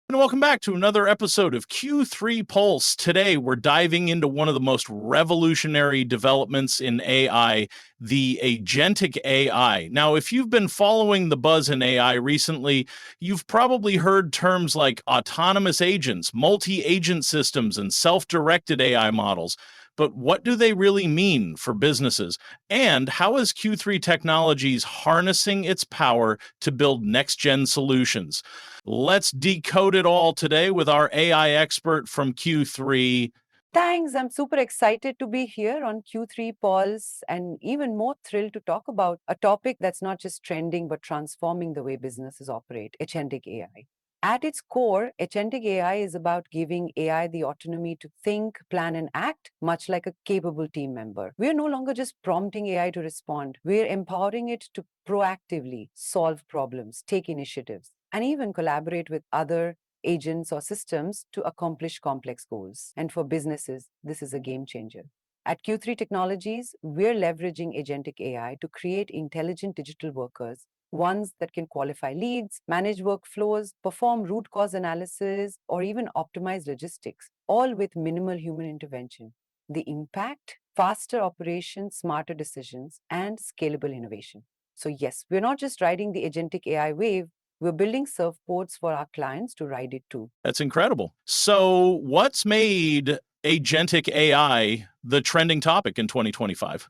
And welcome back to another episode of Q3 Pulse. Today, we're diving into one of the most revolutionary developments in AI, the Agentic AI. Now, if you've been following the buzz in AI recently, you've probably heard terms like autonomous agents, multi-agent systems, and self-directed AI models. But what do they really mean for businesses? And how is Q3 Technologies harnessing its power to build next-gen solutions? Let's decode it all today with our AI expert from Q3. Thanks. I'm super excited to be here on Q3 Pulse and even more thrilled to talk about a topic that's not just trending but transforming the way businesses operate, agentic AI. At its core, agentic AI is about giving AI the autonomy to think, plan, and act, much like a capable team member. We're no longer just prompting AI to respond, we're empowering it to proactively solve problems, take initiatives, and even collaborate with other agents or systems to accomplish complex goals. And for businesses, this is a game changer. At Q3 Technologies, we're leveraging agentic AI to create intelligent digital workers, ones that can qualify leads, manage workflows, perform root cause analysis, or even optimize logistics, all with minimal human intervention. The impact? Faster operations, smarter decisions, and scalable innovation. So, yes, we're not just riding the agentic AI wave, we're building surfboards for our clients to ride it too. That's incredible. So, what's made Agentic AI the trending topic in 2025?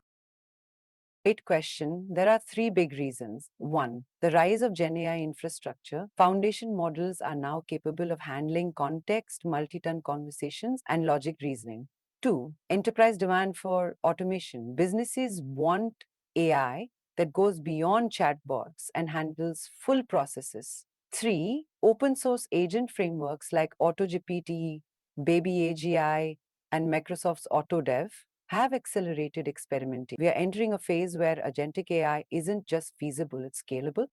Great question. There are three big reasons. One, the rise of Gen AI infrastructure. Foundation models are now capable of handling context, multi-turn conversations, and logic reasoning. Two, enterprise demand for automation. Businesses want AI that goes beyond chatbots and handles full processes. Three, open source agent frameworks like AutoGPT, Baby AGI, and Microsoft's AutoDev have accelerated experimenting. We are entering a phase where agentic AI isn't just feasible, it's scalable.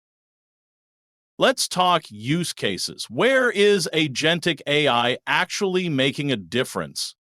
Let's talk use cases. Where is Agentic AI actually making a difference?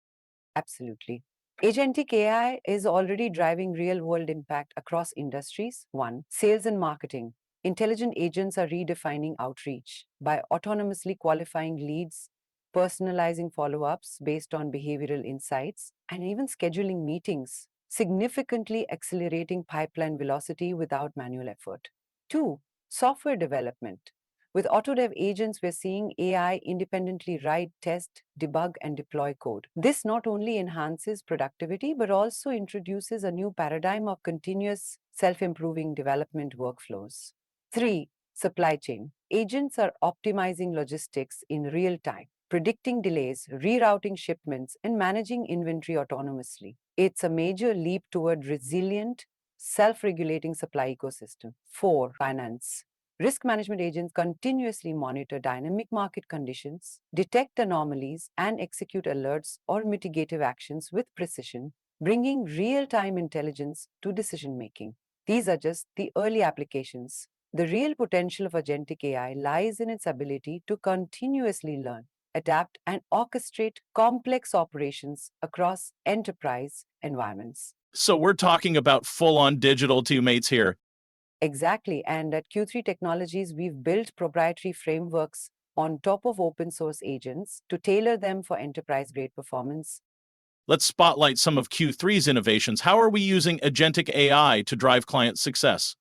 Absolutely. Agentic AI is already driving real world impact across industries. One, sales and marketing. Intelligent agents are redefining outreach by autonomously qualifying leads, personalizing follow ups based on behavioral insights, and even scheduling meetings, significantly accelerating pipeline velocity without manual effort. Two, software development. With Autodev agents, we're seeing AI independently write, test, debug, and deploy code. This not only enhances productivity, but also introduces a new paradigm of continuous self-improving development workflows. Three, supply chain. Agents are optimizing logistics in real time, predicting delays, rerouting shipments, and managing inventory autonomously. It's a major leap toward resilient, self-regulating supply ecosystem. Four, finance. Risk management agents continuously monitor dynamic market conditions, detect anomalies, and execute alerts or mitigative actions with precision, bringing real time intelligence to decision making. These are just the early applications. The real potential of agentic AI lies in its ability to continuously learn, adapt, and orchestrate complex operations across enterprise environments. So, we're talking about full on digital teammates here. Exactly. And at Q3 Technologies, we've built proprietary frameworks on top of open source agents to tailor them for enterprise grade performance. Let's spotlight some of Q3's innovations. How are we using Agentic AI to drive client success?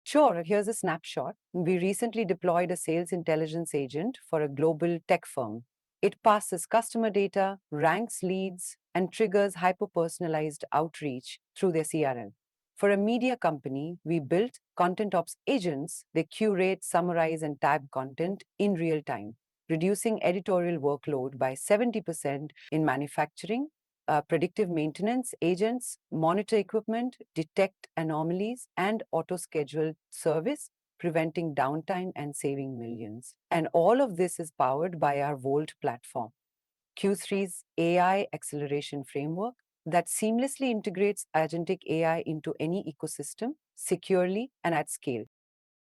Sure, here's a snapshot. We recently deployed a sales intelligence agent for a global tech firm. It passes customer data, ranks leads, and triggers hyper personalized outreach through their CRM. For a media company, we built content ops agents. They curate, summarize, and tag content in real time, reducing editorial workload by 70% in manufacturing. Predictive maintenance agents monitor equipment, detect anomalies, and auto schedule service, preventing downtime and saving millions. And all of this is powered by our Volt platform, Q3's AI acceleration framework that seamlessly integrates agentic AI into any ecosystem securely and at scale.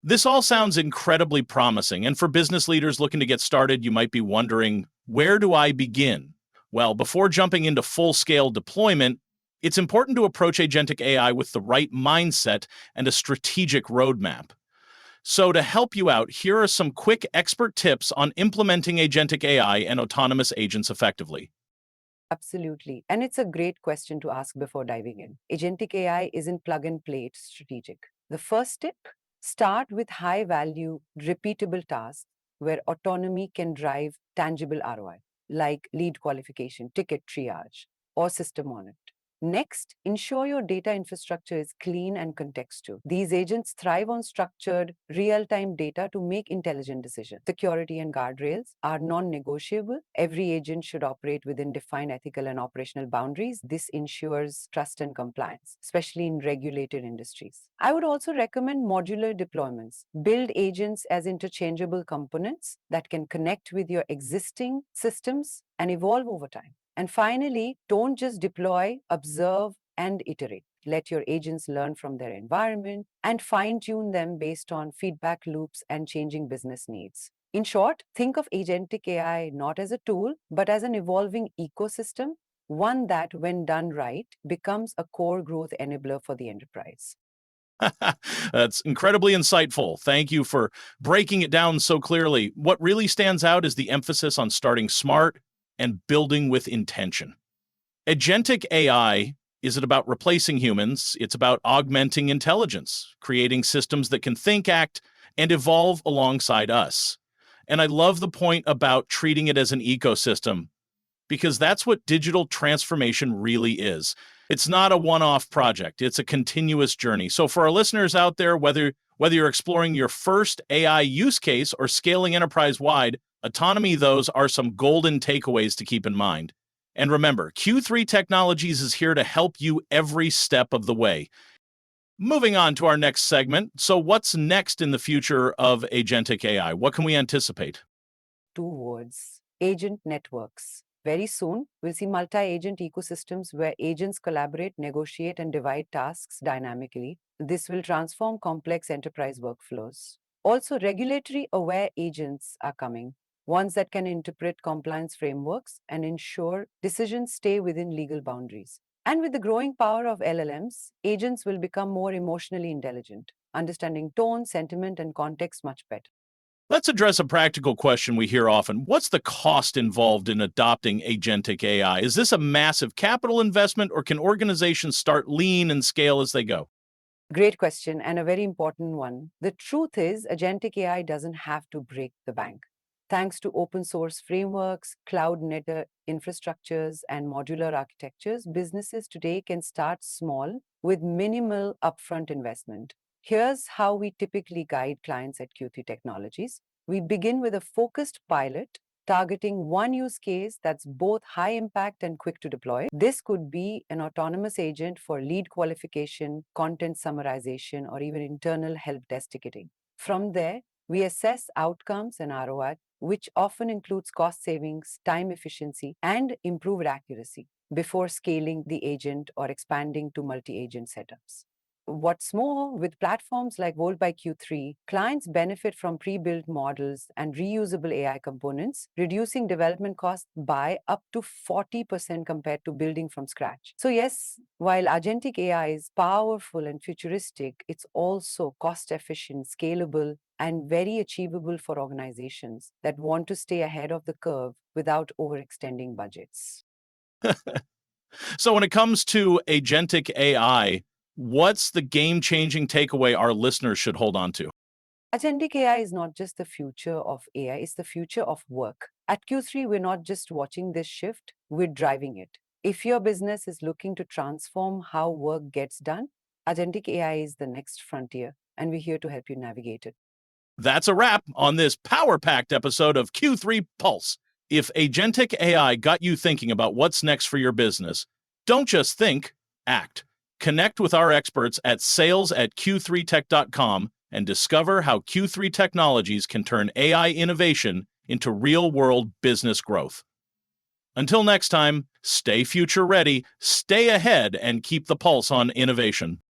This all sounds incredibly promising. And for business leaders looking to get started, you might be wondering, where do I begin? Well, before jumping into full scale deployment, it's important to approach Agentic AI with the right mindset and a strategic roadmap. So, to help you out, here are some quick expert tips on implementing agentic AI and autonomous agents effectively. Absolutely. And it's a great question to ask before diving in. Agentic AI isn't plug and play, it's strategic. The first tip, start with high value, repeatable tasks where autonomy can drive tangible ROI, like lead qualification, ticket triage, or system audit. Next, ensure your data infrastructure is clean and contextual. These agents thrive on structured, real time data to make intelligent decisions. Security and guardrails are non negotiable. Every agent should operate within defined ethical and operational boundaries. This ensures trust and compliance, especially in regulated industries. I would also recommend modular deployments. Build agents as interchangeable components that can connect with your existing systems and evolve over time. And finally, don't just deploy, observe, and iterate. Let your agents learn from their environment and fine tune them based on feedback loops and changing business needs. In short, think of agentic AI not as a tool, but as an evolving ecosystem, one that, when done right, becomes a core growth enabler for the enterprise. That's incredibly insightful. Thank you for breaking it down so clearly. What really stands out is the emphasis on starting smart and building with intention. Agentic AI isn't about replacing humans, it's about augmenting intelligence, creating systems that can think, act, and evolve alongside us. And I love the point about treating it as an ecosystem because that's what digital transformation really is. It's not a one-off project, it's a continuous journey. So for our listeners out there, whether you're exploring your first AI use case or scaling enterprise-wide, autonomy, those are some golden takeaways to keep in mind. And remember, Q3 Technologies is here to help you every step of the way. Moving on to our next segment. So what's next in the future of agentic AI? What can we anticipate? Two words, agent networks. Very soon, we'll see multi agent ecosystems where agents collaborate, negotiate, and divide tasks dynamically. This will transform complex enterprise workflows. Also, regulatory aware agents are coming, ones that can interpret compliance frameworks and ensure decisions stay within legal boundaries. And with the growing power of LLMs, agents will become more emotionally intelligent, understanding tone, sentiment, and context much better. Let's address a practical question we hear often. What's the cost involved in adopting agentic AI? Is this a massive capital investment, or can organizations start lean and scale as they go? Great question, and a very important one. The truth is, agentic AI doesn't have to break the bank. Thanks to open source frameworks, cloud native infrastructures, and modular architectures, businesses today can start small with minimal upfront investment. Here's how we typically guide clients at Q3 Technologies. We begin with a focused pilot targeting one use case that's both high impact and quick to deploy. This could be an autonomous agent for lead qualification, content summarization, or even internal help desk ticketing. From there, we assess outcomes and ROI, which often includes cost savings, time efficiency, and improved accuracy before scaling the agent or expanding to multi-agent setups. What's more, with platforms like Volt by Q3, clients benefit from pre-built models and reusable AI components, reducing development costs by up to 40% compared to building from scratch. So yes, while agentic AI is powerful and futuristic, it's also cost-efficient, scalable, and very achievable for organizations that want to stay ahead of the curve without overextending budgets. So when it comes to agentic AI, what's the game-changing takeaway our listeners should hold on to? Agentic AI is not just the future of AI, it's the future of work. At Q3, we're not just watching this shift, we're driving it. If your business is looking to transform how work gets done, Agentic AI is the next frontier, and we're here to help you navigate it. That's a wrap on this power-packed episode of Q3 Pulse. If agentic AI got you thinking about what's next for your business, don't just think, act. Connect with our experts at sales@q3tech.com and discover how Q3 Technologies can turn AI innovation into real-world business growth. Until next time, stay future ready, stay ahead, and keep the pulse on innovation.